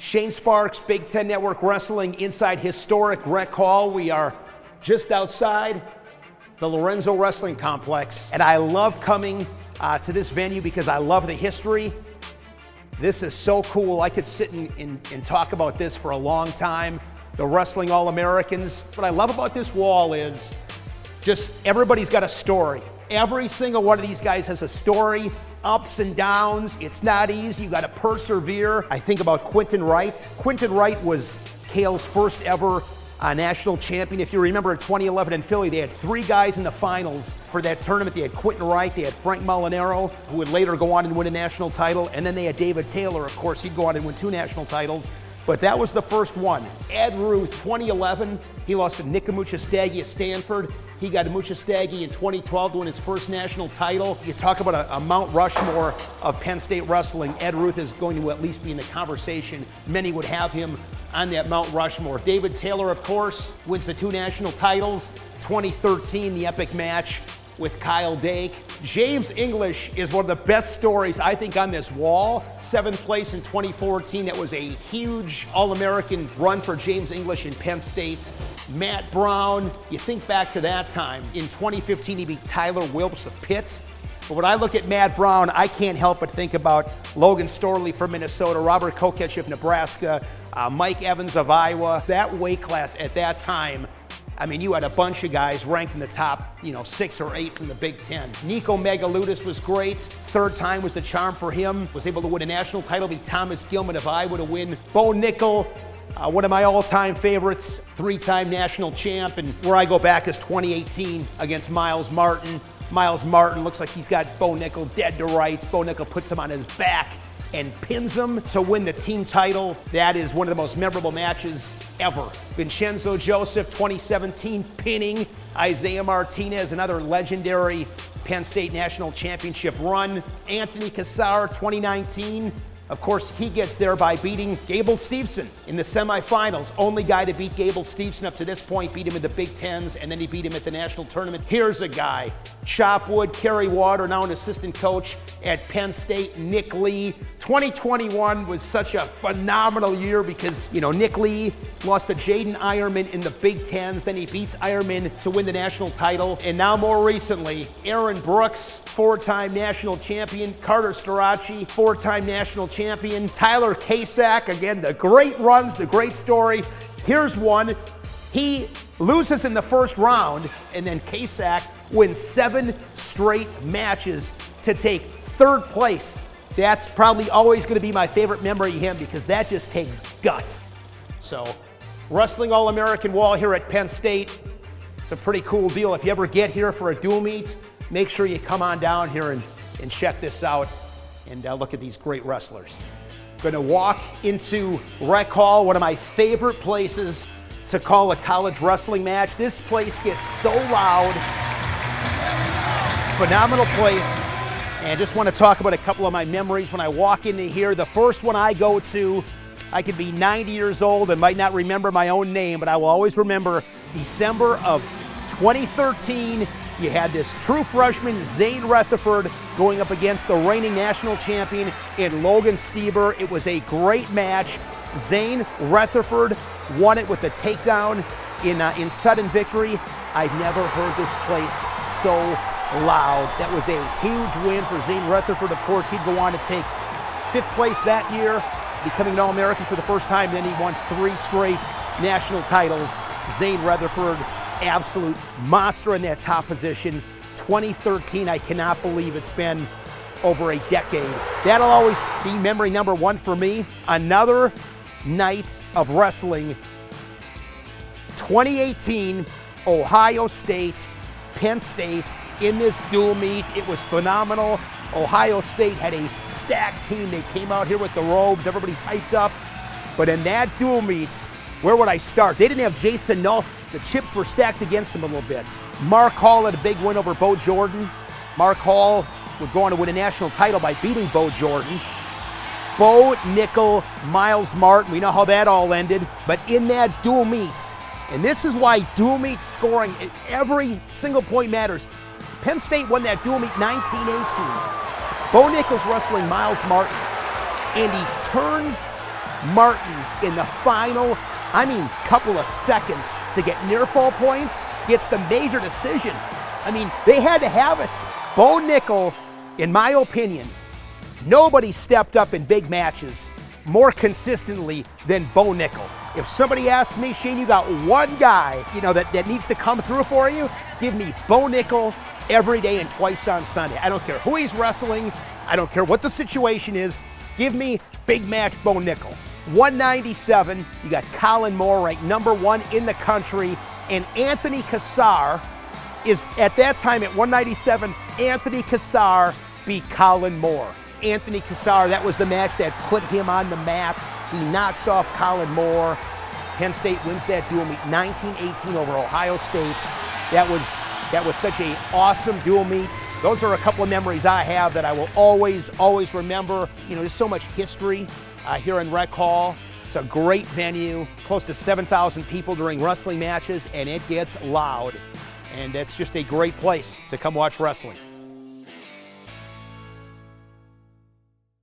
Shane Sparks, Big Ten Network Wrestling, inside historic Rec Hall. We are just outside the Lorenzo Wrestling Complex. And I love coming to this venue because I love the history. This is so cool. I could sit and talk about this for a long time. The Wrestling All-Americans. What I love about this wall is just everybody's got a story. Every single one of these guys has a story, ups and downs. It's not easy, you gotta persevere. I think about Quentin Wright. Quentin Wright was Cael's first ever national champion. If you remember in 2011 in Philly, they had 3 guys in the finals for that tournament. They had Quentin Wright, they had Frank Molinaro, who would later go on and win a national title, and then they had David Taylor, of course, he'd go on and win 2 national titles. But that was the first one. Ed Ruth, 2011, he lost to Nick Muchastaghi at Stanford. He got to Muchastaghi in 2012 to win his first national title. You talk about a Mount Rushmore of Penn State wrestling. Ed Ruth is going to at least be in the conversation. Many would have him on that Mount Rushmore. David Taylor, of course, wins the 2 national titles. 2013, the epic match with Kyle Dake. James English is one of the best stories, I think, on this wall. 7th place in 2014. That was a huge All-American run for James English in Penn State. Matt Brown, you think back to that time. In 2015, he beat Tyler Wilps of Pitt. But when I look at Matt Brown, I can't help but think about Logan Storley from Minnesota, Robert Kokech of Nebraska, Mike Evans of Iowa. That weight class at that time, I mean, you had a bunch of guys ranked in the top, 6 or 8 from the Big Ten. Nico Megaludis was great. 3rd time was the charm for him. Was able to win a national title, beat Thomas Gilman of Iowa to win. Bo Nickel, one of my all-time favorites, 3-time national champ. And where I go back is 2018 against Miles Martin. Miles Martin looks like he's got Bo Nickel dead to rights. Bo Nickel puts him on his back and pins him to win the team title. That is one of the most memorable matches ever. Vincenzo Joseph, 2017, pinning Isaiah Martinez, another legendary Penn State National Championship run. Anthony Cassar, 2019. Of course, he gets there by beating Gable Steveson in the semifinals. Only guy to beat Gable Steveson up to this point, beat him in the Big Tens, and then he beat him at the national tournament. Here's a guy, Chopwood, Kerry Water, now an assistant coach at Penn State, Nick Lee. 2021 was such a phenomenal year because, Nick Lee lost to Jaden Ironman in the Big Tens, then he beats Ironman to win the national title. And now more recently, Aaron Brooks, 4-time national champion, Carter Starachi, 4-time national champion, Tyler Kasak, again, the great runs, the great story. Here's one. He loses in the first round, and then Kasak wins 7 straight matches to take 3rd place. That's probably always going to be my favorite memory of him because that just takes guts. So, Wrestling All-American wall here at Penn State. It's a pretty cool deal. If you ever get here for a dual meet, make sure you come on down here and check this out and look at these great wrestlers. Going to walk into Rec Hall, one of my favorite places to call a college wrestling match. This place gets so loud. Phenomenal place. And just want to talk about a couple of my memories when I walk into here. The first one I go to, I could be 90 years old and might not remember my own name, but I will always remember December of 2013. You had this true freshman, Zain Retherford, going up against the reigning national champion in Logan Stieber. It was a great match. Zain Retherford won it with a takedown in sudden victory. I've never heard this place so loud. That was a huge win for Zain Retherford. Of course, he'd go on to take 5th place that year, becoming an All-American for the first time. Then he won 3 straight national titles. Zain Retherford, absolute monster in that top position. 2013, I cannot believe it's been over a decade. That'll always be memory number 1 for me. Another night of wrestling. 2018, Ohio State, Penn State in this dual meet. It was phenomenal. Ohio State had a stacked team. They came out here with the robes. Everybody's hyped up. But in that dual meet, where would I start? They didn't have Jason Null. The chips were stacked against him a little bit. Mark Hall had a big win over Bo Jordan. Mark Hall would go on to win a national title by beating Bo Jordan. Bo Nickel, Miles Martin, we know how that all ended. But in that dual meet, and this is why dual meet scoring, every single point matters. Penn State won that dual meet 19-18. Bo Nickel's wrestling Miles Martin, and he turns Martin in the final, couple of seconds to get near fall points, gets the major decision. They had to have it. Bo Nickel, in my opinion, nobody stepped up in big matches more consistently than Bo Nickel. If somebody asks me, Shane, you got one guy, that needs to come through for you, give me Bo Nickel every day and twice on Sunday. I don't care who he's wrestling. I don't care what the situation is. Give me big match Bo Nickel. 197, you got Colin Moore ranked #1 in the country, and Anthony Cassar is, at that time at 197, Anthony Cassar beat Colin Moore. Anthony Cassar, that was the match that put him on the map. He knocks off Colin Moore. Penn State wins that duel meet 19-18 over Ohio State. That was such an awesome duel meet. Those are a couple of memories I have that I will always remember. There's so much history here in Rec Hall. It's a great venue, close to 7,000 people during wrestling matches, and it gets loud. And it's just a great place to come watch wrestling.